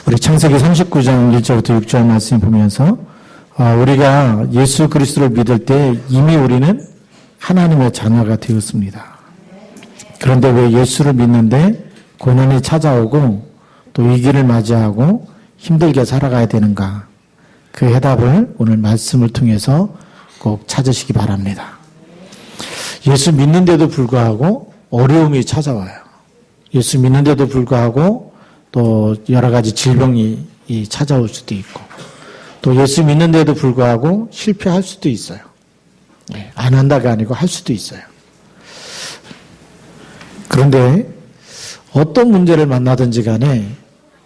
우리 창세기 39장 1절부터 6절 말씀 보면서 우리가 예수 그리스도를 믿을 때 이미 우리는 하나님의 자녀가 되었습니다. 그런데 왜 예수를 믿는데 고난이 찾아오고 또 위기를 맞이하고 힘들게 살아가야 되는가? 그 해답을 오늘 말씀을 통해서 꼭 찾으시기 바랍니다. 예수 믿는데도 불구하고 어려움이 찾아와요. 예수 믿는데도 불구하고 또 여러 가지 질병이 찾아올 수도 있고 또 예수 믿는데도 불구하고 실패할 수도 있어요. 안 한다가 아니고 할 수도 있어요. 그런데 어떤 문제를 만나든지 간에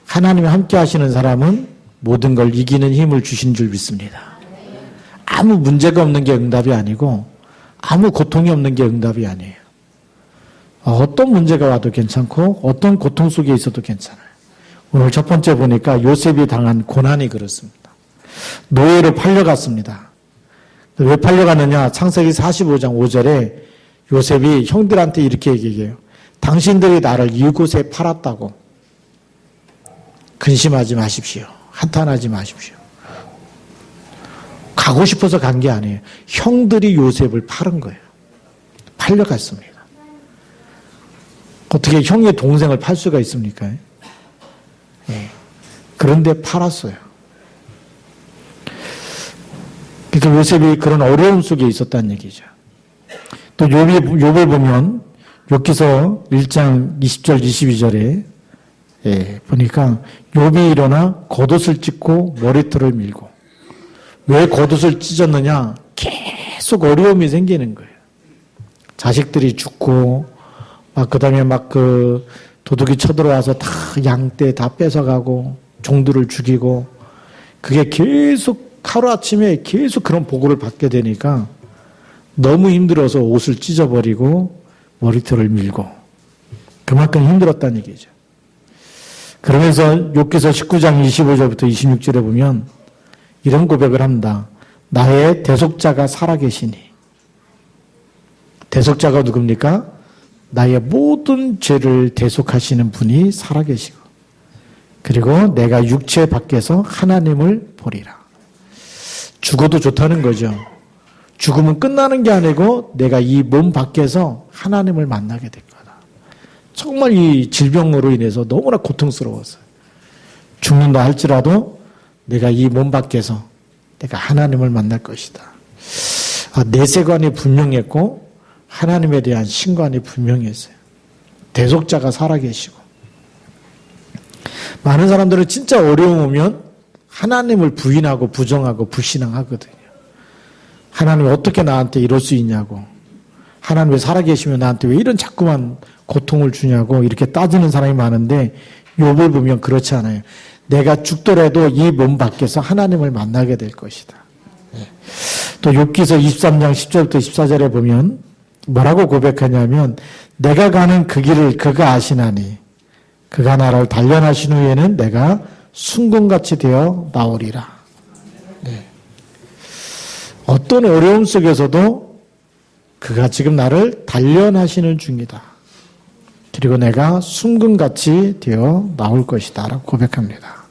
하나님이 함께 하시는 사람은 모든 걸 이기는 힘을 주신 줄 믿습니다. 아무 문제가 없는 게 응답이 아니고 아무 고통이 없는 게 응답이 아니에요. 어떤 문제가 와도 괜찮고 어떤 고통 속에 있어도 괜찮아요. 오늘 첫 번째 보니까 요셉이 당한 고난이 그렇습니다. 노예로 팔려갔습니다. 왜 팔려갔느냐? 창세기 45장 5절에 요셉이 형들한테 이렇게 얘기해요. 당신들이 나를 이곳에 팔았다고. 근심하지 마십시오. 한탄하지 마십시오. 가고 싶어서 간 게 아니에요. 형들이 요셉을 팔은 거예요. 팔려갔습니다. 어떻게 형의 동생을 팔 수가 있습니까? 그런데 팔았어요. 그러니까 요셉이 그런 어려움 속에 있었다는 얘기죠. 또 욥을 보면 욥기서 1장 20절 22절에 보니까 욥이 일어나 겉옷을 찢고 머리털을 밀고 왜 겉옷을 찢었느냐? 계속 어려움이 생기는 거예요. 자식들이 죽고 그다음에 도둑이 쳐들어와서 다 양떼 다 뺏어가고 종들을 죽이고 그게 계속 하루아침에 계속 그런 보고를 받게 되니까 너무 힘들어서 옷을 찢어버리고 머리털을 밀고 그만큼 힘들었다는 얘기죠. 그러면서 욥기서 19장 25절부터 26절에 보면 이런 고백을 합니다. 나의 대속자가 살아계시니. 대속자가 누굽니까? 나의 모든 죄를 대속하시는 분이 살아계시고 그리고 내가 육체 밖에서 하나님을 보리라. 죽어도 좋다는 거죠. 죽으면 끝나는 게 아니고 내가 이 몸 밖에서 하나님을 만나게 될 거다. 정말 이 질병으로 인해서 너무나 고통스러웠어요. 죽는다 할지라도 내가 이 몸 밖에서 내가 하나님을 만날 것이다. 내세관이 분명했고 하나님에 대한 신관이 분명했어요. 대속자가 살아계시고 많은 사람들은 진짜 어려움 오면 하나님을 부인하고 부정하고 불신앙하거든요. 하나님이 어떻게 나한테 이럴 수 있냐고 하나님 왜 살아계시면 나한테 왜 이런 자꾸만 고통을 주냐고 이렇게 따지는 사람이 많은데 욥을 보면 그렇지 않아요. 내가 죽더라도 이 몸 밖에서 하나님을 만나게 될 것이다. 또 욥기서 23장 10절부터 14절에 보면 뭐라고 고백하냐면 내가 가는 그 길을 그가 아시나니 그가 나를 단련하신 후에는 내가 순금같이 되어 나오리라. 어떤 어려움 속에서도 그가 지금 나를 단련하시는 중이다. 그리고 내가 순금같이 되어 나올 것이다 라고 고백합니다.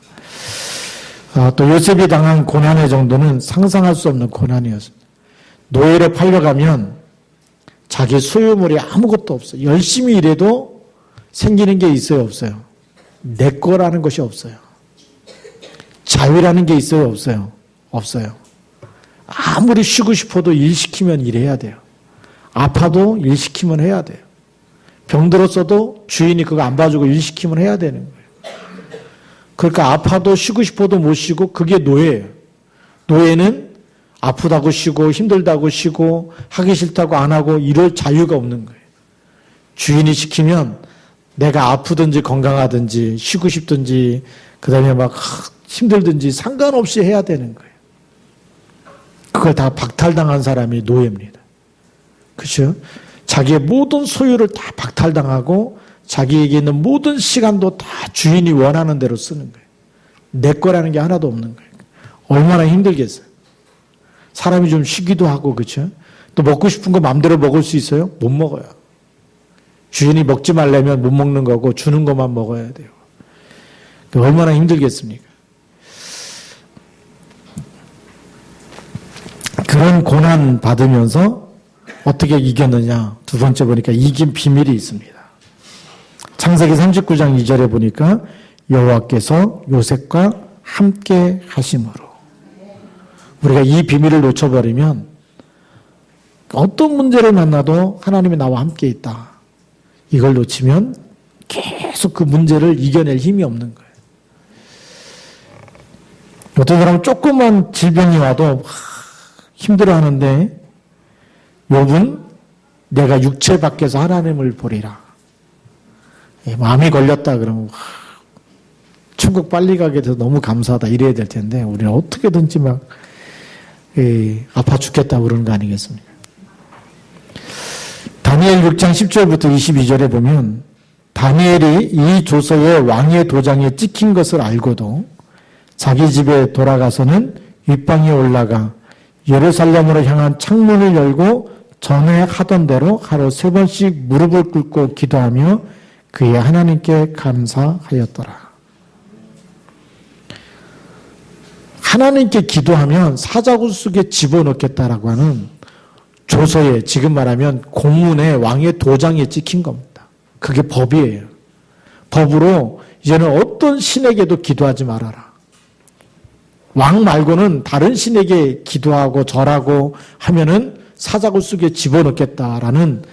또 요셉이 당한 고난의 정도는 상상할 수 없는 고난이었습니다. 노예로 팔려가면 자기 소유물이 아무것도 없어요. 열심히 일해도 생기는 게 있어요, 없어요? 내 거라는 것이 없어요. 자유라는 게 있어요, 없어요? 없어요. 아무리 쉬고 싶어도 일 시키면 일해야 돼요. 아파도 일 시키면 해야 돼요. 병들었어도 주인이 그거 안 봐주고 일 시키면 해야 되는 거예요. 그러니까 아파도 쉬고 싶어도 못 쉬고 그게 노예예요. 노예는 아프다고 쉬고 힘들다고 쉬고 하기 싫다고 안 하고 이럴 자유가 없는 거예요. 주인이 시키면 내가 아프든지 건강하든지 쉬고 싶든지 그다음에 힘들든지 상관없이 해야 되는 거예요. 그걸 다 박탈당한 사람이 노예입니다. 그렇죠? 자기의 모든 소유를 다 박탈당하고 자기에게 있는 모든 시간도 다 주인이 원하는 대로 쓰는 거예요. 내 거라는 게 하나도 없는 거예요. 얼마나 힘들겠어요. 사람이 좀 쉬기도 하고 그렇죠? 또 먹고 싶은 거 마음대로 먹을 수 있어요? 못 먹어요. 주인이 먹지 말려면 못 먹는 거고 주는 것만 먹어야 돼요. 얼마나 힘들겠습니까? 그런 고난 받으면서 어떻게 이겼느냐? 두 번째 보니까 이긴 비밀이 있습니다. 창세기 39장 2절에 보니까 여호와께서 요셉과 함께 하심으로. 우리가 이 비밀을 놓쳐버리면 어떤 문제를 만나도 하나님이 나와 함께 있다. 이걸 놓치면 계속 그 문제를 이겨낼 힘이 없는 거예요. 어떤 사람은 조그만 질병이 와도 힘들어하는데 욥은 내가 육체 밖에서 하나님을 보리라. 마음이 걸렸다 그러면 천국 빨리 가게 돼서 너무 감사하다 이래야 될 텐데 우리는 어떻게든지 막 아파 죽겠다 그러는 거 아니겠습니까? 다니엘 6장 10절부터 22절에 보면 다니엘이 이 조서에 왕의 도장에 찍힌 것을 알고도 자기 집에 돌아가서는 윗방에 올라가 예루살렘으로 향한 창문을 열고 전에 하던 대로 하루 3번씩 무릎을 꿇고 기도하며 그의 하나님께 감사하였더라. 하나님께 기도하면 사자굴 속에 집어넣겠다라고 하는 조서에 지금 말하면 공문에 왕의 도장에 찍힌 겁니다. 그게 법이에요. 법으로 이제는 어떤 신에게도 기도하지 말아라. 왕 말고는 다른 신에게 기도하고 절하고 하면은 사자굴 속에 집어넣겠다라는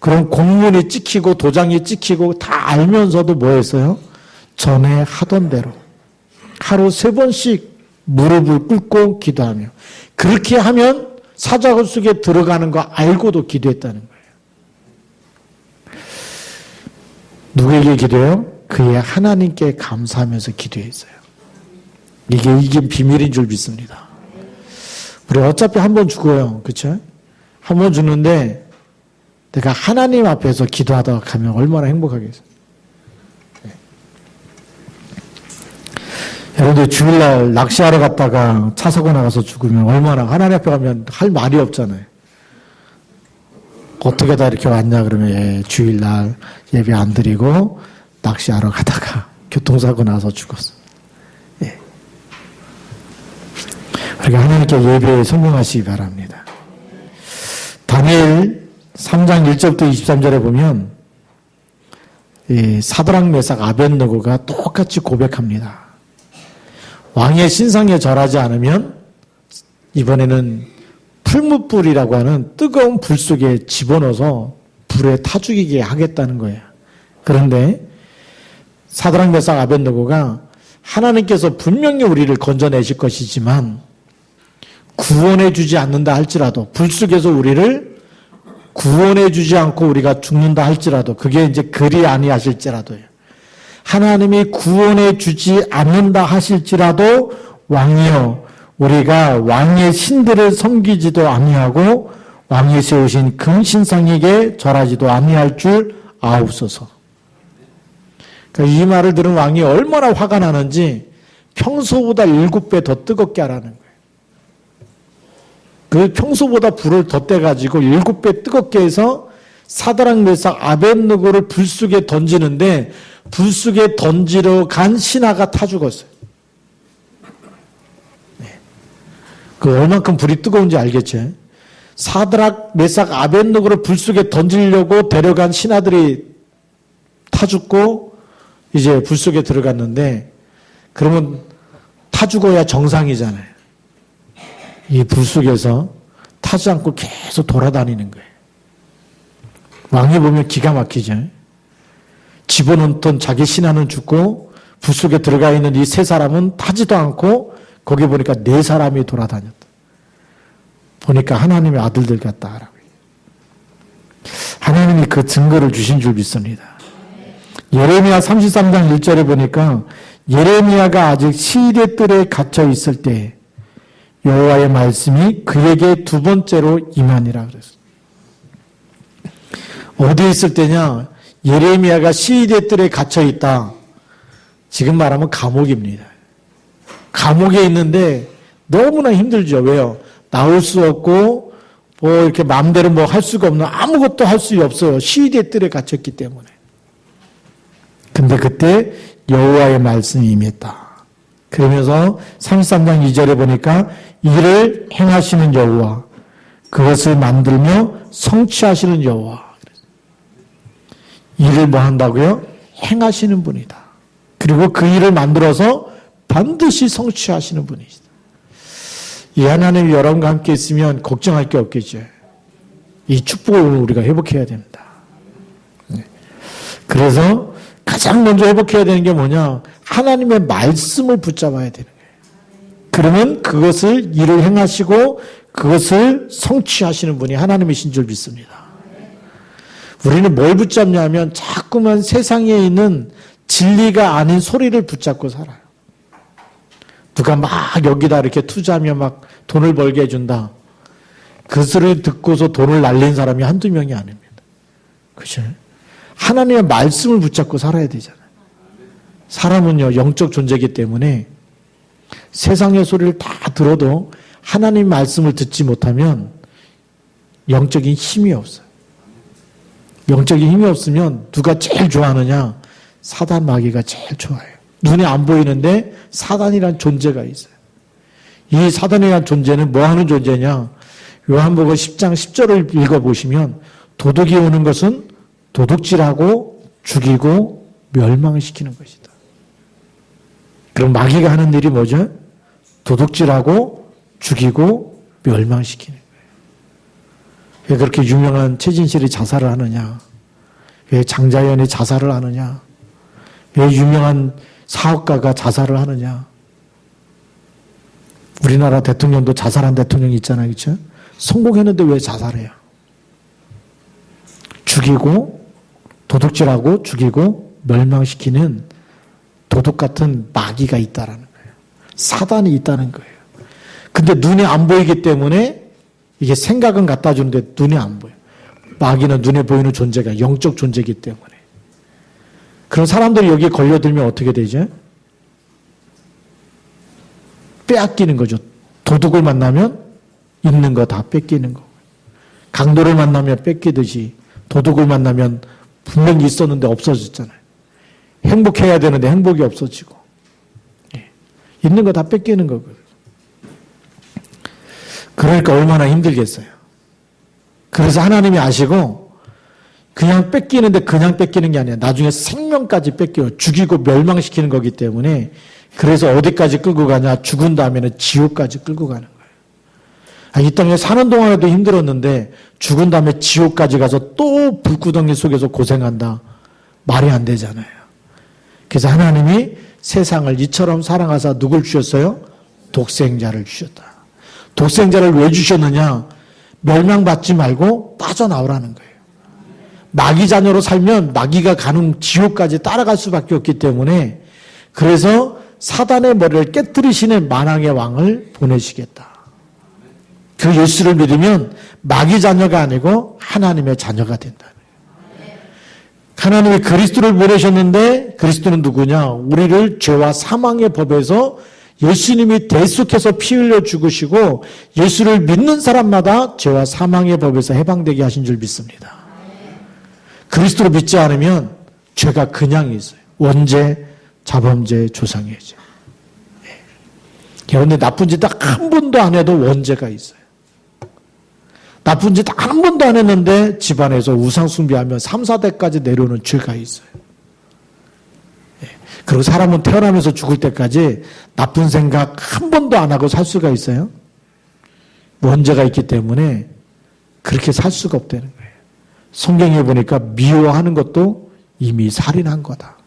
그런 공문이 찍히고 도장이 찍히고 다 알면서도 뭐 했어요? 전에 하던 대로 하루 3번씩 무릎을 꿇고 기도하며 그렇게 하면 사자굴 속에 들어가는 거 알고도 기도했다는 거예요. 누구에게 기도해요? 그의 하나님께 감사하면서 기도했어요. 이게 비밀인 줄 믿습니다. 우리 어차피 한 번 죽어요. 그렇죠? 한 번 죽는데 내가 하나님 앞에서 기도하다가 가면 얼마나 행복하겠어요. 네. 여러분들 주일날 낚시하러 갔다가 차 사고 나가서 죽으면 얼마나 하나님 앞에 가면 할 말이 없잖아요. 어떻게 다 이렇게 왔냐 그러면 주일날 예배 안 드리고 낚시하러 가다가 교통사고 나서 죽었어. 예. 우리가 하나님께 예배에 성공하시기 바랍니다. 다니엘 3장 1절부터 23절에 보면 사드락 메삭 아벳느고가 똑같이 고백합니다. 왕의 신상에 절하지 않으면 이번에는 풀무불이라고 하는 뜨거운 불 속에 집어넣어서 불에 타 죽이게 하겠다는 거예요. 그런데 사드락 메삭 아벳느고가 하나님께서 분명히 우리를 건져내실 것이지만 구원해 주지 않는다 할지라도 불 속에서 우리를 구원해 주지 않고 우리가 죽는다 할지라도 그게 이제 그리 아니하실지라도요. 하나님이 구원해 주지 않는다 하실지라도 왕이여 우리가 왕의 신들을 섬기지도 아니하고 왕이 세우신 금신상에게 절하지도 아니할 줄 아옵소서. 그러니까 이 말을 들은 왕이 얼마나 화가 나는지 평소보다 7배 더 뜨겁게 하라는 거예요. 그 평소보다 불을 덧대가지고 7배 뜨겁게 해서 사드락 메삭 아벳느고를 불 속에 던지는데 불 속에 던지러 간 신하가 타 죽었어요. 네. 그 얼만큼 불이 뜨거운지 알겠죠? 사드락 메삭 아벳느고를 불 속에 던지려고 데려간 신하들이 타 죽고 이제 불 속에 들어갔는데 그러면 타 죽어야 정상이잖아요. 이 불 속에서 타지 않고 계속 돌아다니는 거예요. 왕이 보면 기가 막히죠. 집어넣던 자기 신하는 죽고 불 속에 들어가 있는 이 3사람은 타지도 않고 거기 보니까 4사람이 돌아다녔다. 보니까 하나님의 아들들 같다라고. 하나님이 그 증거를 주신 줄 믿습니다. 예레미야 33장 1절에 보니까 예레미야가 아직 시대 뜰에 갇혀 있을 때 여호와의 말씀이 그에게 2번째로 임하니라 그랬어요. 어디에 있을 때냐? 예레미야가 시대 뜰에 갇혀 있다. 지금 말하면 감옥입니다. 감옥에 있는데 너무나 힘들죠. 왜요? 나올 수 없고 뭐 이렇게 마음대로 뭐 할 수가 없는 아무것도 할 수 없어요. 시대 뜰에 갇혔기 때문에. 근데 그때 여호와의 말씀이 임했다. 그러면서 33장 2절에 보니까 이를 행하시는 여호와, 그것을 만들며 성취하시는 여호와. 일을 뭐 한다고요? 행하시는 분이다. 그리고 그 일을 만들어서 반드시 성취하시는 분이시다. 이 하나님이 여러분과 함께 있으면 걱정할 게 없겠죠. 이 축복을 우리가 회복해야 됩니다. 그래서 가장 먼저 회복해야 되는 게 뭐냐? 하나님의 말씀을 붙잡아야 되는 거예요. 그러면 그것을 일을 행하시고 그것을 성취하시는 분이 하나님이신 줄 믿습니다. 우리는 뭘 붙잡냐면 자꾸만 세상에 있는 진리가 아닌 소리를 붙잡고 살아요. 누가 막 여기다 이렇게 투자하면 막 돈을 벌게 해준다. 그 소리를 듣고서 돈을 날린 사람이 한두 명이 아닙니다. 그죠? 하나님의 말씀을 붙잡고 살아야 되잖아요. 사람은요, 영적 존재이기 때문에 세상의 소리를 다 들어도 하나님 말씀을 듣지 못하면 영적인 힘이 없어요. 영적인 힘이 없으면 누가 제일 좋아하느냐? 사단 마귀가 제일 좋아해요. 눈에 안 보이는데 사단이란 존재가 있어요. 이 사단이란 존재는 뭐 하는 존재냐? 요한복음 10장 10절을 읽어보시면 도둑이 오는 것은 도둑질하고 죽이고 멸망시키는 것이다. 그럼 마귀가 하는 일이 뭐죠? 도둑질하고 죽이고 멸망시키는 거예요. 왜 그렇게 유명한 최진실이 자살을 하느냐? 왜 장자연이 자살을 하느냐? 왜 유명한 사업가가 자살을 하느냐? 우리나라 대통령도 자살한 대통령이 있잖아요. 그렇죠? 성공했는데 왜 자살해요? 죽이고 도둑질하고 죽이고 멸망시키는 도둑 같은 마귀가 있다라는 거예요. 사단이 있다는 거예요. 근데 눈에 안 보이기 때문에 이게 생각은 갖다 주는데 눈에 안 보여요. 마귀는 눈에 보이는 존재가 영적 존재이기 때문에. 그런 사람들이 여기에 걸려들면 어떻게 되죠? 빼앗기는 거죠. 도둑을 만나면 있는 거 다 뺏기는 거고. 강도를 만나면 뺏기듯이 도둑을 만나면 분명히 있었는데 없어졌잖아요. 행복해야 되는데 행복이 없어지고. 있는 거 다 뺏기는 거고요. 그러니까 얼마나 힘들겠어요. 그래서 하나님이 아시고 그냥 뺏기는데 그냥 뺏기는 게 아니라 나중에 생명까지 뺏겨요. 죽이고 멸망시키는 거기 때문에 그래서 어디까지 끌고 가냐? 죽은 다음에는 지옥까지 끌고 가는 거예요. 이 땅에 사는 동안에도 힘들었는데 죽은 다음에 지옥까지 가서 또 불구덩이 속에서 고생한다. 말이 안 되잖아요. 그래서 하나님이 세상을 이처럼 사랑하사 누굴 주셨어요? 독생자를 주셨다. 독생자를 왜 주셨느냐? 멸망받지 말고 빠져나오라는 거예요. 마귀 자녀로 살면 마귀가 가는 지옥까지 따라갈 수밖에 없기 때문에 그래서 사단의 머리를 깨뜨리시는 만왕의 왕을 보내시겠다. 그 예수를 믿으면 마귀 자녀가 아니고 하나님의 자녀가 된다. 하나님이 그리스도를 보내셨는데 그리스도는 누구냐? 우리를 죄와 사망의 법에서 예수님이 대속해서 피 흘려 죽으시고 예수를 믿는 사람마다 죄와 사망의 법에서 해방되게 하신 줄 믿습니다. 그리스도를 믿지 않으면 죄가 그냥 있어요. 원죄, 자범죄, 조상의죄. 그런데 나쁜 짓 딱 한 번도 안 해도 원죄가 있어요. 나쁜 짓 한 번도 안 했는데 집안에서 우상 숭배하면 3, 4대까지 내려오는 죄가 있어요. 그리고 사람은 태어나면서 죽을 때까지 나쁜 생각 한 번도 안 하고 살 수가 있어요? 원죄가 있기 때문에 그렇게 살 수가 없다는 거예요. 성경에 보니까 미워하는 것도 이미 살인한 거다.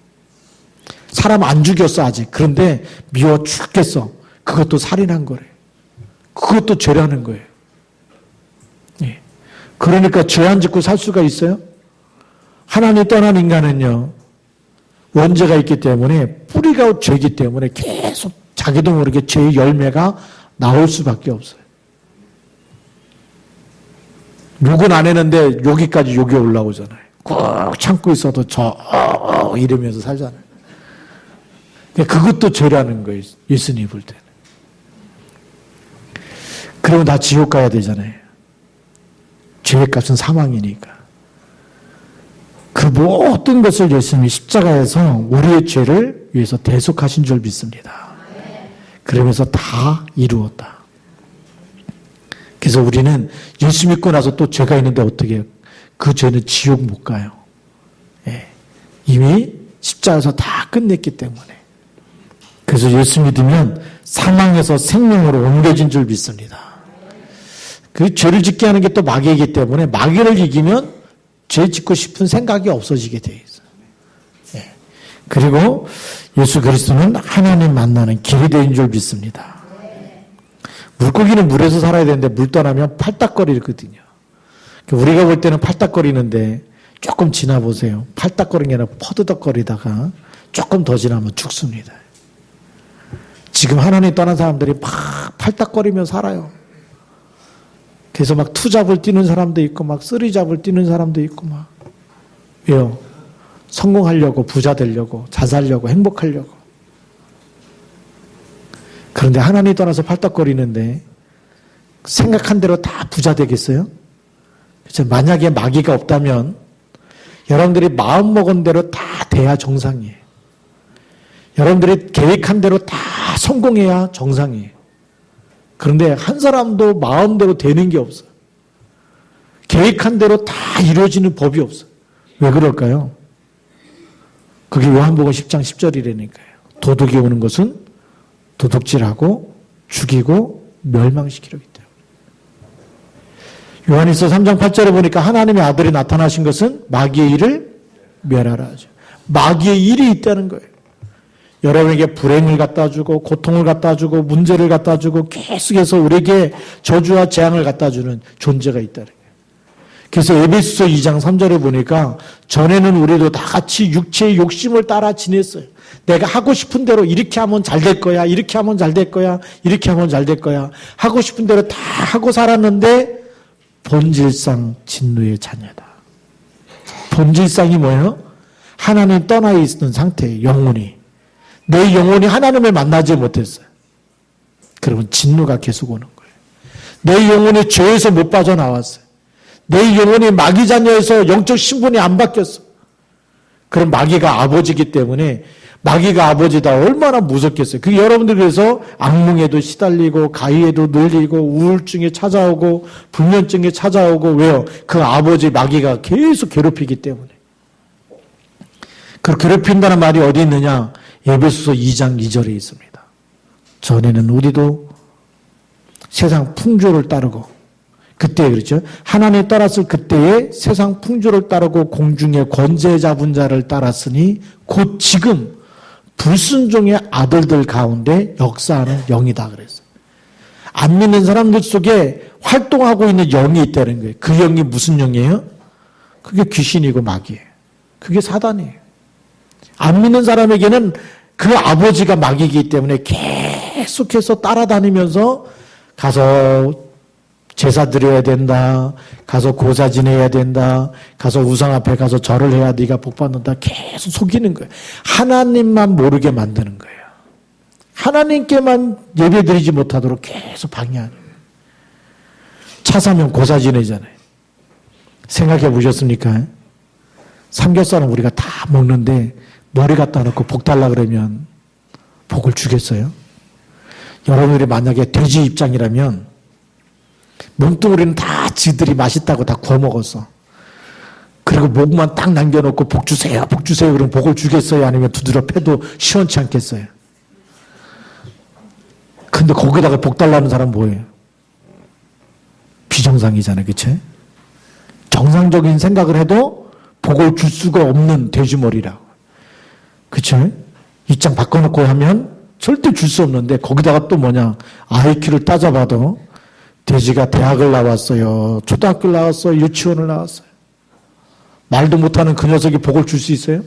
사람 안 죽였어 아직. 그런데 미워 죽겠어. 그것도 살인한 거래. 그것도 죄라는 거예요. 그러니까 죄 안 짓고 살 수가 있어요? 하나님 떠난 인간은요. 원죄가 있기 때문에 뿌리가 죄이기 때문에 계속 자기도 모르게 죄의 열매가 나올 수밖에 없어요. 욕은 안 했는데 여기까지 욕이 올라오잖아요. 꾹 참고 있어도 이러면서 살잖아요. 그것도 죄라는 거예요. 예수님 볼 때는. 그러면 다 지옥 가야 되잖아요. 죄의 값은 사망이니까. 그 그 모든 것을 예수님이 십자가에서 우리의 죄를 위해서 대속하신 줄 믿습니다. 그러면서 다 이루었다. 그래서 우리는 예수 믿고 나서 또 죄가 있는데 어떻게 해요? 그 죄는 지옥 못 가요. 예. 이미 십자가에서 다 끝냈기 때문에. 그래서 예수 믿으면 사망에서 생명으로 옮겨진 줄 믿습니다. 그 죄를 짓게 하는 게 또 마귀이기 때문에 마귀를 이기면 죄 짓고 싶은 생각이 없어지게 되어 있어요. 예. 그리고 예수 그리스도는 하나님 만나는 길이 되는 줄 믿습니다. 물고기는 물에서 살아야 되는데 물 떠나면 팔딱거리거든요. 우리가 볼 때는 팔딱거리는데 조금 지나보세요. 팔딱거리는 게 아니라 퍼드덕거리다가 조금 더 지나면 죽습니다. 지금 하나님 떠난 사람들이 막 팔딱거리며 살아요. 그래서 막 투잡을 뛰는 사람도 있고 막 쓰리잡을 뛰는 사람도 있고 막. 왜요? 성공하려고, 부자 되려고, 잘 살려고, 행복하려고. 그런데 하나님 떠나서 팔딱거리는데 생각한 대로 다 부자 되겠어요? 그렇죠? 만약에 마귀가 없다면 여러분들이 마음먹은 대로 다 돼야 정상이에요. 여러분들이 계획한 대로 다 성공해야 정상이에요. 그런데 한 사람도 마음대로 되는 게 없어요. 계획한 대로 다 이루어지는 법이 없어요. 왜 그럴까요? 그게 요한복음 10장 10절이라니까요. 도둑이 오는 것은 도둑질하고 죽이고 멸망시키려기 때문에. 요한일서 3장 8절에 보니까 하나님의 아들이 나타나신 것은 마귀의 일을 멸하라 하죠. 마귀의 일이 있다는 거예요. 여러분에게 불행을 갖다 주고 고통을 갖다 주고 문제를 갖다 주고 계속해서 우리에게 저주와 재앙을 갖다 주는 존재가 있다는 거예요. 그래서 에베소서 2장 3절에 보니까 전에는 우리도 다 같이 육체의 욕심을 따라 지냈어요. 내가 하고 싶은 대로 이렇게 하면 잘 될 거야. 이렇게 하면 잘 될 거야. 이렇게 하면 잘 될 거야. 하고 싶은 대로 다 하고 살았는데 본질상 진노의 자녀다. 본질상이 뭐예요? 하나님 떠나 있는 상태예요. 영혼이. 내 영혼이 하나님을 만나지 못했어요. 그러면 진노가 계속 오는 거예요. 내 영혼이 죄에서 못 빠져나왔어요. 내 영혼이 마귀 자녀에서 영적 신분이 안 바뀌었어. 그럼 마귀가 아버지이기 때문에 마귀가 아버지다 얼마나 무섭겠어요. 그게 여러분들 그래서 악몽에도 시달리고 가위에도 눌리고 우울증에 찾아오고 불면증에 찾아오고 왜요? 그 아버지 마귀가 계속 괴롭히기 때문에. 그 괴롭힌다는 말이 어디 있느냐? 에베소서 2장 2절에 있습니다. 전에는 우리도 세상 풍조를 따르고 그때 그렇죠. 하나님 따랐을 그때의 세상 풍조를 따르고 공중의 권세 잡은 자를 따랐으니 곧 지금 불순종의 아들들 가운데 역사하는 영이다 그랬어요. 안 믿는 사람들 속에 활동하고 있는 영이 있다는 거예요. 그 영이 무슨 영이에요? 그게 귀신이고 마귀예요. 그게 사단이에요. 안 믿는 사람에게는 그 아버지가 마귀이기 때문에 계속해서 따라다니면서 가서 제사 드려야 된다. 가서 고사 지내야 된다. 가서 우상 앞에 가서 절을 해야 네가 복 받는다. 계속 속이는 거예요. 하나님만 모르게 만드는 거예요. 하나님께만 예배 드리지 못하도록 계속 방해하는 거예요. 차 사면 고사 지내잖아요. 생각해 보셨습니까? 삼겹살은 우리가 다 먹는데 머리 갖다 놓고 복 달라 그러면 복을 주겠어요? 여러분들이 만약에 돼지 입장이라면 몸뚱이는 다 지들이 맛있다고 다 구워 먹었어. 그리고 목만 딱 남겨놓고 복 주세요, 복 주세요. 그러면 복을 주겠어요? 아니면 두드려 패도 시원치 않겠어요? 근데 거기다가 복 달라는 사람 뭐예요? 비정상이잖아요, 그치? 정상적인 생각을 해도 복을 줄 수가 없는 돼지머리라고. 그치? 입장 바꿔놓고 하면 절대 줄 수 없는데 거기다가 또 뭐냐? IQ를 따져봐도 돼지가 대학을 나왔어요. 초등학교를 나왔어요. 유치원을 나왔어요. 말도 못하는 그 녀석이 복을 줄 수 있어요?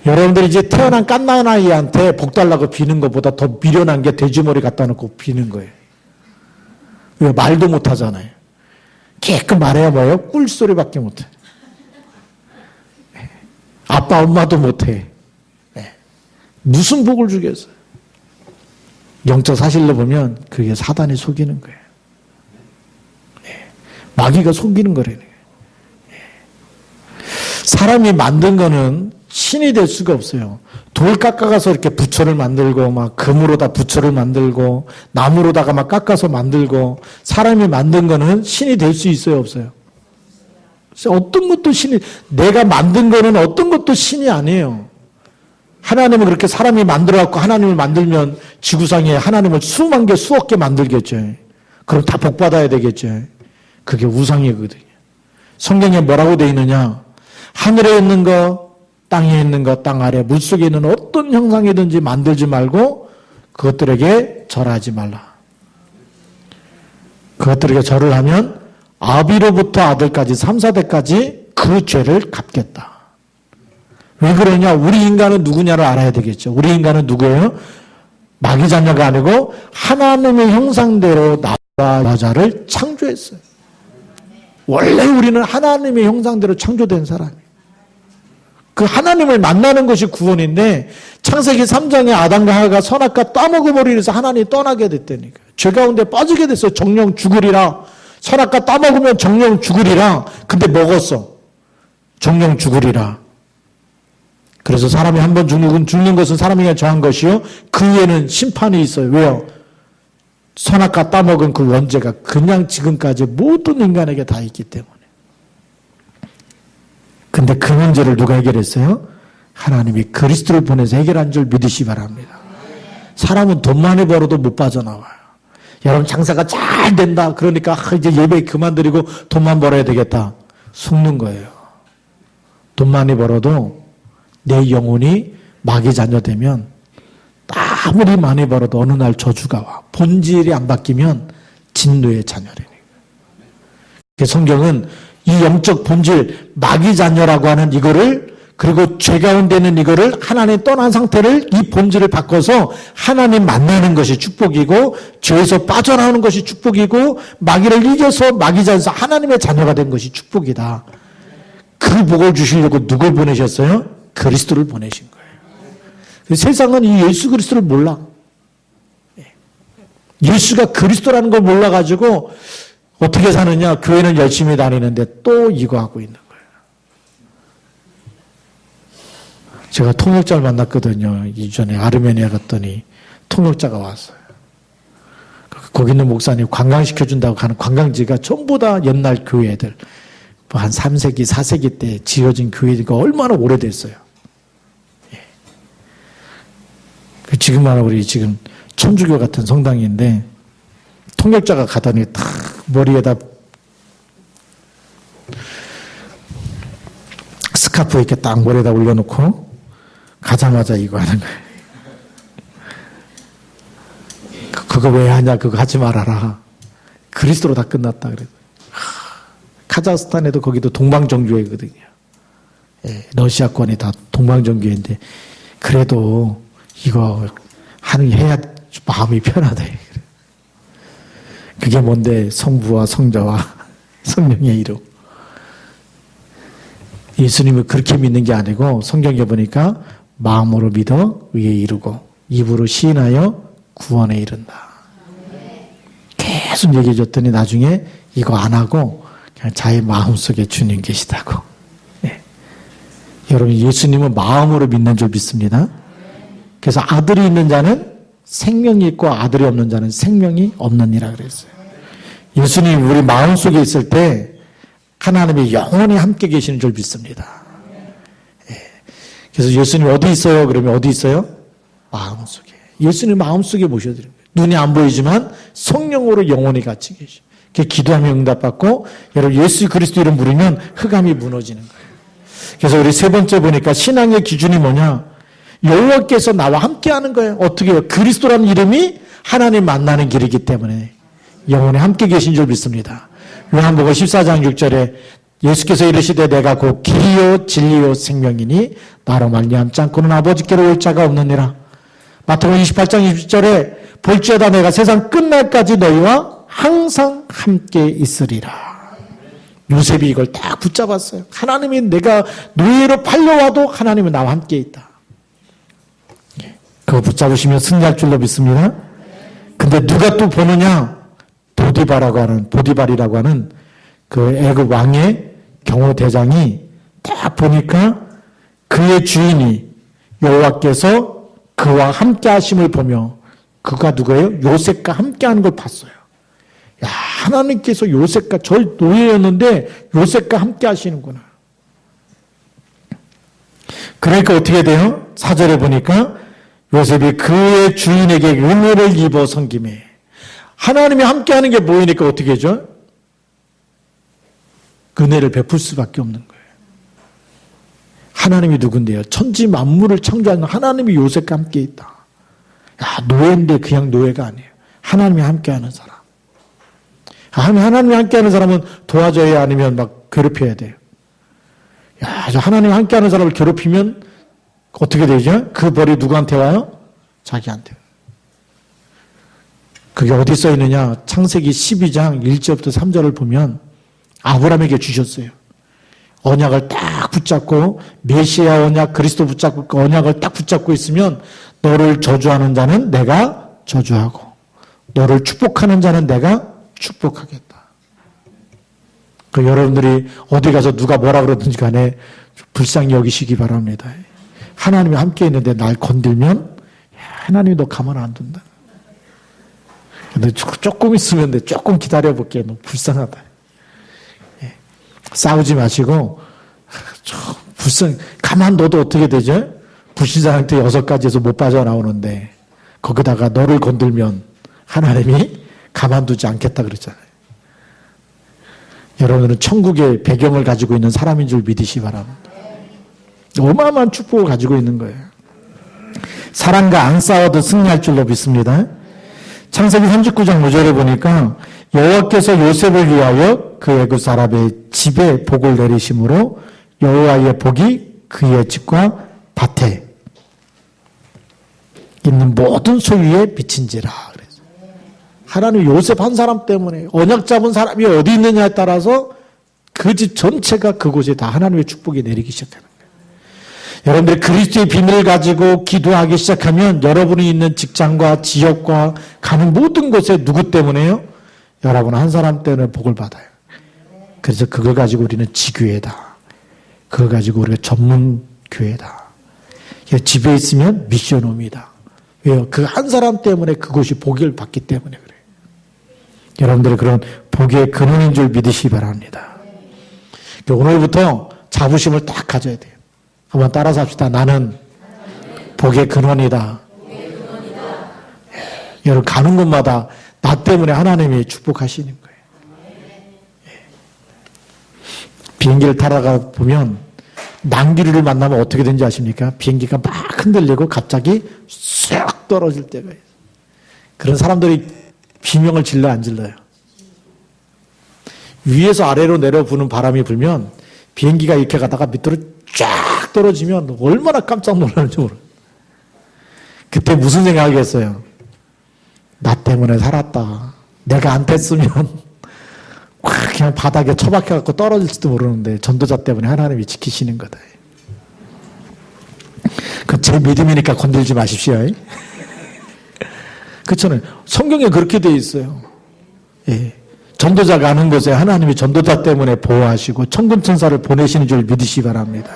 여러분들이 이제 태어난 깐난아이한테 복 달라고 비는 것보다 더 미련한 게 돼지머리 갖다 놓고 비는 거예요. 왜? 말도 못하잖아요. 깨끗 말해야 뭐예요? 꿀소리밖에 못해. 아빠 엄마도 못해. 무슨 복을 주겠어요? 영적 사실로 보면 그게 사단이 속이는 거예요. 마귀가 속이는 거라는 거예요. 사람이 만든 거는 신이 될 수가 없어요. 돌 깎아가서 이렇게 부처를 만들고, 막 금으로다 부처를 만들고, 나무로다가 막 깎아서 만들고, 사람이 만든 거는 신이 될 수 있어요, 없어요? 어떤 것도 내가 만든 거는 어떤 것도 신이 아니에요. 하나님은 그렇게 사람이 만들어갖고 하나님을 만들면 지구상에 하나님을 수만 개, 수억 개 만들겠죠. 그럼 다 복받아야 되겠죠. 그게 우상이거든요. 성경에 뭐라고 되어 있느냐? 하늘에 있는 거, 땅에 있는 것, 땅 아래, 물속에 있는 어떤 형상이든지 만들지 말고 그것들에게 절하지 말라. 그것들에게 절을 하면 아비로부터 아들까지 3, 4대까지 그 죄를 갚겠다. 왜 그러냐? 우리 인간은 누구냐를 알아야 되겠죠. 우리 인간은 누구예요? 마귀 자녀가 아니고 하나님의 형상대로 남자와 여자를 창조했어요. 원래 우리는 하나님의 형상대로 창조된 사람이에요. 그 하나님을 만나는 것이 구원인데 창세기 3장에 아담과 하와가 선악과 따먹어버리면서 하나님이 떠나게 됐다니까. 죄 가운데 빠지게 됐어요. 정령 죽으리라. 선악과 따먹으면 정령 죽으리라. 근데 먹었어. 정령 죽으리라. 그래서 사람이 한 번 죽는 것은 사람에게 정한 것이요. 그 후에는 심판이 있어요. 왜요? 선악과 따먹은 그 원죄가 그냥 지금까지 모든 인간에게 다 있기 때문에. 근데 그 문제를 누가 해결했어요? 하나님이 그리스도를 보내서 해결한 줄 믿으시 바랍니다. 사람은 돈 많이 벌어도 못 빠져나와요. 여러분 장사가 잘 된다. 그러니까 이제 예배 그만드리고 돈만 벌어야 되겠다. 속는 거예요. 돈 많이 벌어도 내 영혼이 마귀 자녀 되면 아무리 많이 벌어도 어느 날 저주가 와. 본질이 안 바뀌면 진노의 자녀라니까. 성경은 이 영적 본질, 마귀 자녀라고 하는 이거를, 그리고 죄 가운데 있는 이거를 하나님 떠난 상태를, 이 본질을 바꿔서 하나님 만나는 것이 축복이고, 죄에서 빠져나오는 것이 축복이고, 마귀를 이겨서 마귀 자녀에서 하나님의 자녀가 된 것이 축복이다. 그 복을 주시려고 누굴 보내셨어요? 그리스도를 보내신 거예요. 세상은 이 예수 그리스도를 몰라. 예수가 그리스도라는 걸 몰라가지고 어떻게 사느냐? 교회는 열심히 다니는데 또 이거 하고 있는 거예요. 제가 통역자를 만났거든요. 이전에 아르메니아 갔더니 통역자가 왔어요. 거기 있는 목사님 관광시켜준다고 하는 관광지가 전부 다 옛날 교회들, 한 3세기, 4세기 때 지어진 교회가 얼마나 오래됐어요. 지금 말하면 우리 지금 천주교 같은 성당인데 통역자가 가더니 탁 머리에다 스카프 이렇게 딱 머리에다 올려놓고 가자마자 이거 하는 거예요. 그거 왜 하냐? 그거 하지 말아라. 그리스도로 다 끝났다 그래서. 카자흐스탄에도 거기도 동방정교회거든요. 예, 러시아권이 다 동방정교회인데 그래도 이거 해야 마음이 편하다. 그게 뭔데? 성부와 성자와 성령의 이름. 예수님을 그렇게 믿는 게 아니고 성경에 보니까 마음으로 믿어 의에 이르고 입으로 시인하여 구원에 이른다. 계속 얘기해 줬더니 나중에 이거 안 하고 그냥 자기 마음속에 주님 계시다고. 네. 여러분 예수님은 마음으로 믿는 줄 믿습니다. 그래서 아들이 있는 자는 생명이 있고 아들이 없는 자는 생명이 없느니라 그랬어요. 예수님 우리 마음속에 있을 때 하나님이 영원히 함께 계시는 줄 믿습니다. 예. 그래서 예수님 어디 있어요? 그러면 어디 있어요? 마음속에. 예수님 마음속에 모셔드린 거예요. 눈이 안 보이지만 성령으로 영원히 같이 계셔. 기도하면 응답받고 여러분 예수 그리스도 이름 부르면 흑암이 무너지는 거예요. 그래서 우리 세 번째 보니까 신앙의 기준이 뭐냐? 여호와께서 나와 함께하는 거예요. 어떻게 해요? 그리스도라는 이름이 하나님 만나는 길이기 때문에 영원히 함께 계신 줄 믿습니다. 요한복음 14장 6절에 예수께서 이르시되 내가 곧 길이요 진리요 생명이니 나로 말미암지 않고는 아버지께로 올 자가 없느니라. 마태복음 28장 20절에 볼지어다 내가 세상 끝날까지 너희와 항상 함께 있으리라. 요셉이 이걸 딱 붙잡았어요. 하나님이 내가 노예로 팔려와도 하나님은 나와 함께 있다. 그거 붙잡으시면 승리할 줄로 믿습니다. 근데 누가 또 보느냐? 보디발이라고 하는 그 애굽 왕의 경호 대장이 딱 보니까 그의 주인이 여호와께서 그와 함께 하심을 보며 그가 누구예요? 요셉과 함께 하는 걸 봤어요. 야, 하나님께서 요셉과 저 노예였는데 요셉과 함께 하시는구나. 그러니까 어떻게 돼요? 4절에 보니까 요셉이 그의 주인에게 은혜를 입어 섬김에 하나님이 함께 하는 게 보이니까 어떻게 하죠? 은혜를 베풀 수밖에 없는 거예요. 하나님이 누군데요? 천지 만물을 창조하는 하나님이 요셉과 함께 있다. 야, 노예인데 그냥 노예가 아니에요. 하나님이 함께하는 사람. 하나님이 함께하는 사람은 도와줘야 아니면 막 괴롭혀야 돼요. 야, 저 하나님이 함께하는 사람을 괴롭히면 어떻게 되죠? 그 벌이 누구한테 와요? 자기한테. 그게 어디 써 있느냐? 창세기 12장 1절부터 3절을 보면 아브라함에게 주셨어요. 언약을 딱 붙잡고 메시아 언약 그리스도 붙잡고 그 언약을 딱 붙잡고 있으면 너를 저주하는 자는 내가 저주하고 너를 축복하는 자는 내가 축복하겠다. 그 여러분들이 어디 가서 누가 뭐라 그러든지 간에 불쌍히 여기시기 바랍니다. 하나님이 함께 있는데 날 건들면 하나님이 너 가만 안 둔다. 근데 조금 있으면 돼. 조금 기다려볼게. 너무 불쌍하다. 싸우지 마시고 가만둬도 어떻게 되죠? 불신자한테 6가지에서 못 빠져나오는데 거기다가 너를 건들면 하나님이 가만두지 않겠다 그랬잖아요. 여러분들은 천국의 배경을 가지고 있는 사람인 줄 믿으시기 바랍니다. 어마어마한 축복을 가지고 있는 거예요. 사람과 안 싸워도 승리할 줄로 믿습니다. 창세기 39장 5절에 보니까 여호와께서 요셉을 위하여 그 애굽 사람의 집에 복을 내리심으로 여호와의 복이 그의 집과 밭에 있는 모든 소유에 비친지라. 그래서 하나님 요셉 한 사람 때문에 언약 잡은 사람이 어디 있느냐에 따라서 그 집 전체가 그곳에 다 하나님의 축복이 내리기 시작하는 거예요. 여러분들 그리스도의 비밀을 가지고 기도하기 시작하면 여러분이 있는 직장과 지역과 가는 모든 곳에 누구 때문에요? 여러분 한 사람 때문에 복을 받아요. 그래서 그걸 가지고 우리는 지교회다. 그걸 가지고 우리가 전문 교회다. 집에 있으면 미션홈이다. 왜요? 그 한 사람 때문에 그곳이 복을 받기 때문에 그래요. 여러분들이 그런 복의 근원인 줄 믿으시기 바랍니다. 오늘부터 자부심을 딱 가져야 돼요. 한번 따라서 합시다. 나는 복의 근원이다. 여러분 가는 곳마다 나 때문에 하나님이 축복하시는 거예요. 비행기를 타다가 보면 낭비류를 만나면 어떻게 되는지 아십니까? 비행기가 막 흔들리고 갑자기 쑥 떨어질 때가 있어요. 그런 사람들이 비명을 질러 안 질러요? 위에서 아래로 내려 부는 바람이 불면 비행기가 이렇게 가다가 밑으로 쫙 떨어지면 얼마나 깜짝 놀라는지 모르겠어요. 그때 무슨 생각하겠어요? 나 때문에 살았다. 내가 안 됐으면 그냥 바닥에 처박혀갖고 떨어질지도 모르는데 전도자 때문에 하나님이 지키시는 거다. 그 제 믿음이니까 건들지 마십시오. 그렇잖아요. 성경에 그렇게 되어 있어요. 예. 전도자가 아는 곳에 하나님이 전도자 때문에 보호하시고 천군 천사를 보내시는 줄 믿으시기 바랍니다.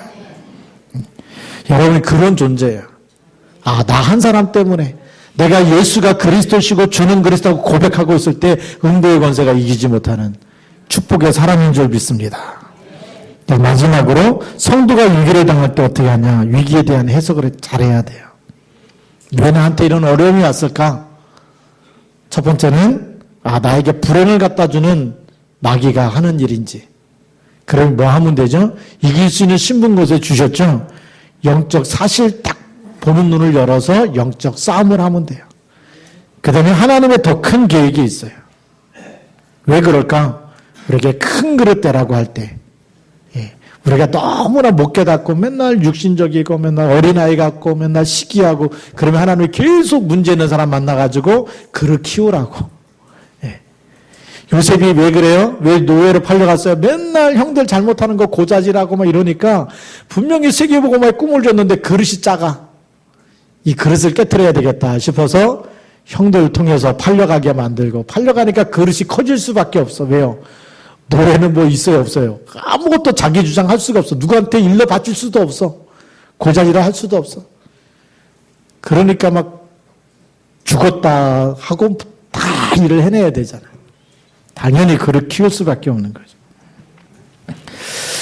여러분이 그런 존재예요. 아, 나 한 사람 때문에 내가 예수가 그리스도시고 주는 그리스도라고 고백하고 있을 때 음부의 권세가 이기지 못하는 축복의 사람인 줄 믿습니다. 마지막으로 성도가 위기를 당할 때 어떻게 하냐. 위기에 대한 해석을 잘해야 돼요. 왜 나한테 이런 어려움이 왔을까? 첫 번째는 나에게 불행을 갖다 주는 마귀가 하는 일인지. 그럼 뭐 하면 되죠? 이길 수 있는 신분곳에 주셨죠? 영적 사실 딱 보는 눈을 열어서 영적 싸움을 하면 돼요. 그 다음에 하나님의 더 큰 계획이 있어요. 왜 그럴까? 우리에게 큰 그릇대라고 할 때 우리가 너무나 못 깨닫고 맨날 육신적이고 맨날 어린아이 같고 맨날 시기하고 그러면 하나님이 계속 문제 있는 사람 만나가지고 그를 키우라고. 요셉이 왜 그래요? 왜 노예로 팔려갔어요? 맨날 형들 잘못하는 거 고자질하고 막 이러니까 분명히 세계보고 막 꿈을 줬는데 그릇이 작아. 이 그릇을 깨트려야 되겠다 싶어서 형들 통해서 팔려가게 만들고 팔려가니까 그릇이 커질 수밖에 없어. 왜요? 노예는 뭐 있어요, 없어요? 아무것도 자기 주장할 수가 없어. 누구한테 일러 바칠 수도 없어. 고자질을 할 수도 없어. 그러니까 막 죽었다 하고 다 일을 해내야 되잖아요. 당연히 그를 키울 수밖에 없는 거죠.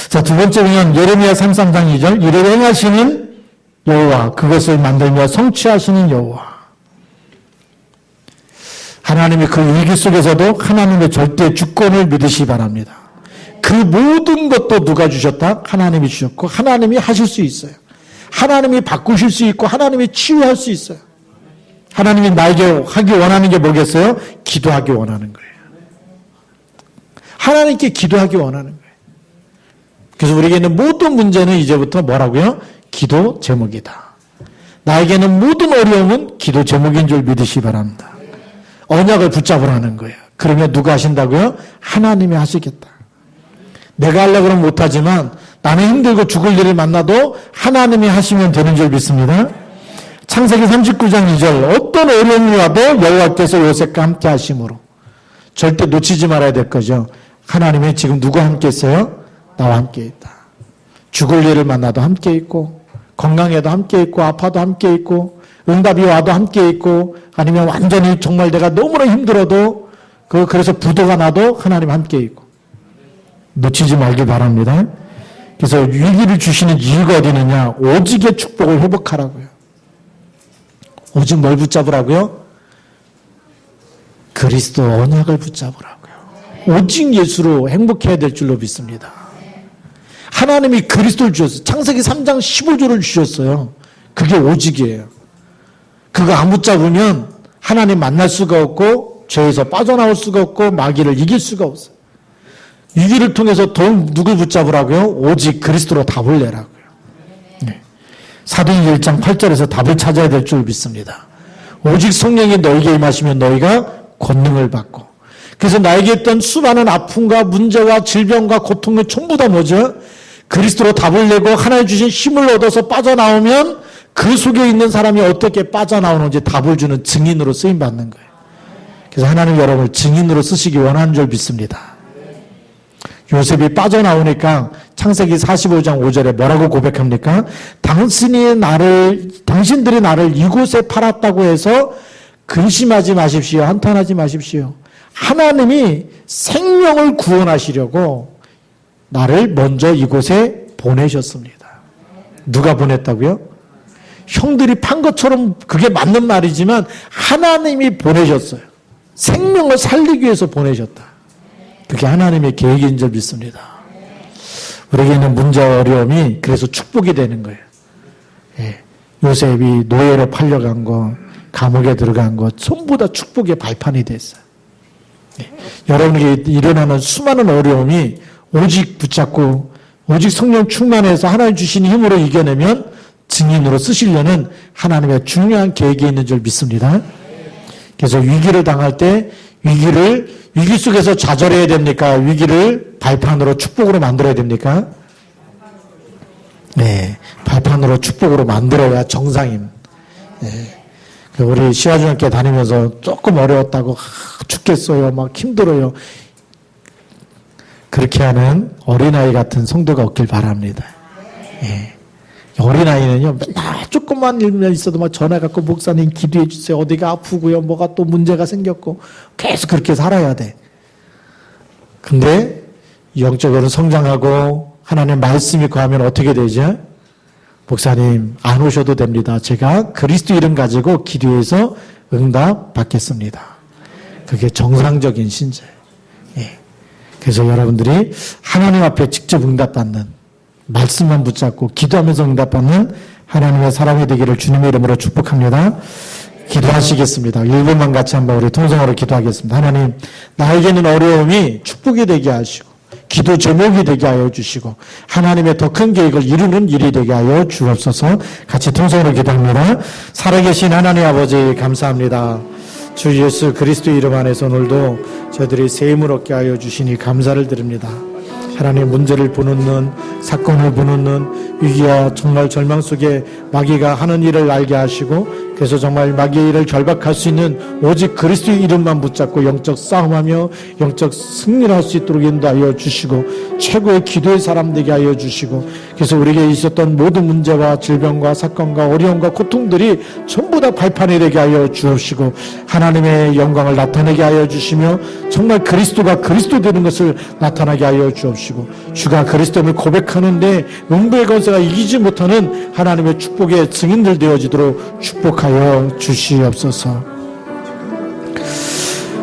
자, 두 번째 보면 예레미야 33장 2절 이를 행하시는 여호와 그것을 만들며 성취하시는 여호와. 하나님이 그 위기 속에서도 하나님의 절대 주권을 믿으시기 바랍니다. 그 모든 것도 누가 주셨다? 하나님이 주셨고 하나님이 하실 수 있어요. 하나님이 바꾸실 수 있고 하나님이 치유할 수 있어요. 하나님이 나에게 하기 원하는 게 뭐겠어요? 기도하기 원하는 거예요. 하나님께 기도하기 원하는 거예요. 그래서 우리에게 있는 모든 문제는 이제부터 뭐라고요? 기도 제목이다. 나에게는 모든 어려움은 기도 제목인 줄 믿으시기 바랍니다. 언약을 붙잡으라는 거예요. 그러면 누가 하신다고요? 하나님이 하시겠다. 내가 하려고 그러면 못하지만 나는 힘들고 죽을 일을 만나도 하나님이 하시면 되는 줄 믿습니다. 창세기 39장 2절 어떤 어려움이 와도 여호와께서 요셉과 함께 하심으로. 절대 놓치지 말아야 될 거죠. 하나님이 지금 누구와 함께 있어요? 나와 함께 있다. 죽을 일을 만나도 함께 있고 건강해도 함께 있고 아파도 함께 있고 응답이 와도 함께 있고 아니면 완전히 정말 내가 너무나 힘들어도 그래서 부도가 나도 하나님 함께 있고 놓치지 말기 바랍니다. 그래서 위기를 주시는 이유가 어디 있느냐? 오직의 축복을 회복하라고요. 오직 뭘 붙잡으라고요? 그리스도 언약을 붙잡으라고요. 오직 예수로 행복해야 될 줄로 믿습니다. 하나님이 그리스도를 주셨어요. 창세기 3장 15절을 주셨어요. 그게 오직이에요. 그거 안 붙잡으면 하나님 만날 수가 없고 죄에서 빠져나올 수가 없고 마귀를 이길 수가 없어요. 위기를 통해서 누굴 붙잡으라고요? 오직 그리스도로 답을 내라고요. 네. 사도행전 1장 8절에서 답을 찾아야 될 줄 믿습니다. 오직 성령이 너에게 임하시면 너희가 권능을 받고. 그래서 나에게 있던 수많은 아픔과 문제와 질병과 고통을 전부 다 뭐죠? 그리스도로 답을 내고 하나님 주신 힘을 얻어서 빠져나오면 그 속에 있는 사람이 어떻게 빠져나오는지 답을 주는 증인으로 쓰임받는 거예요. 그래서 하나님 여러분을 증인으로 쓰시기 원하는 줄 믿습니다. 요셉이 빠져나오니까 창세기 45장 5절에 뭐라고 고백합니까? 당신들이 나를 이곳에 팔았다고 해서 근심하지 마십시오. 한탄하지 마십시오. 하나님이 생명을 구원하시려고 나를 먼저 이곳에 보내셨습니다. 누가 보냈다고요? 형들이 판 것처럼 그게 맞는 말이지만 하나님이 보내셨어요. 생명을 살리기 위해서 보내셨다. 그게 하나님의 계획인 줄 믿습니다. 우리에게는 문제와 어려움이 그래서 축복이 되는 거예요. 예. 요셉이 노예로 팔려간 거, 감옥에 들어간 거 전부 다 축복의 발판이 됐어요. 예. 여러분에게 일어나는 수많은 어려움이 오직 붙잡고 오직 성령 충만해서 하나님 주신 힘으로 이겨내면 증인으로 쓰시려는 하나님의 중요한 계획이 있는 줄 믿습니다. 그래서 위기를 당할 때 위기 속에서 좌절해야 됩니까? 위기를 발판으로 축복으로 만들어야 됩니까? 네, 발판으로 축복으로 만들어야 정상임. 네. 우리 시아중학교 다니면서 조금 어려웠다고 죽겠어요, 막 힘들어요. 그렇게 하는 어린아이 같은 성도가 없길 바랍니다. 네. 어린아이는요, 맨날 조금만 일만 있어도 막 전화갖고 목사님 기도해 주세요. 어디가 아프고요. 뭐가 또 문제가 생겼고. 계속 그렇게 살아야 돼. 근데 영적으로 성장하고 하나님의 말씀이 거하면 어떻게 되죠? 목사님 안 오셔도 됩니다. 제가 그리스도 이름 가지고 기도해서 응답 받겠습니다. 그게 정상적인 신자예요. 예. 그래서 여러분들이 하나님 앞에 직접 응답받는 말씀만 붙잡고 기도하면서 응답받는 하나님의 사람이 되기를 주님의 이름으로 축복합니다. 기도하시겠습니다. 1분만 같이 한번 우리 통성으로 기도하겠습니다. 하나님, 나에게는 어려움이 축복이 되게 하시고 기도 제목이 되게 하여 주시고 하나님의 더 큰 계획을 이루는 일이 되게 하여 주옵소서. 같이 통성으로 기도합니다. 살아계신 하나님 아버지 감사합니다. 주 예수 그리스도 이름 안에서 오늘도 저희들이 새 힘을 얻게 하여 주시니 감사를 드립니다. 하나님 문제를 부놓는, 사건을 부놓는 위기와 정말 절망 속에 마귀가 하는 일을 알게 하시고, 그래서 정말 마귀의 일을 결박할 수 있는 오직 그리스도의 이름만 붙잡고 영적 싸움하며 영적 승리를 할 수 있도록 인도하여 주시고, 최고의 기도의 사람 되게 하여 주시고, 그래서 우리에게 있었던 모든 문제와 질병과 사건과 어려움과 고통들이 전부 다 발판이 되게 하여 주옵시고, 하나님의 영광을 나타내게 하여 주시며, 정말 그리스도가 그리스도 되는 것을 나타나게 하여 주옵시고, 주가 그리스도를 고백하는데 음부의 권세가 이기지 못하는 하나님의 축복의 증인들 되어지도록 축복하여 주시옵소서.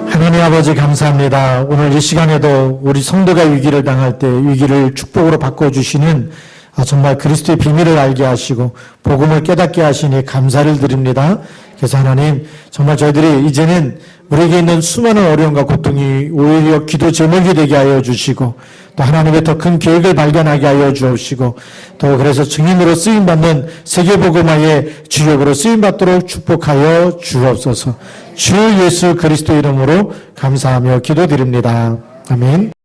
하나님 아버지 감사합니다. 오늘 이 시간에도 우리 성도가 위기를 당할 때 위기를 축복으로 바꿔주시는 정말 그리스도의 비밀을 알게 하시고 복음을 깨닫게 하시니 감사를 드립니다. 그래서 하나님, 정말 저희들이 이제는 우리에게 있는 수많은 어려움과 고통이 오히려 기도 제목이 되게 하여 주시고, 또 하나님의 더 큰 계획을 발견하게 하여 주옵시고, 또 그래서 증인으로 쓰임받는 세계복음화의 주역으로 쓰임받도록 축복하여 주옵소서. 주 예수 그리스도 이름으로 감사하며 기도드립니다. 아멘.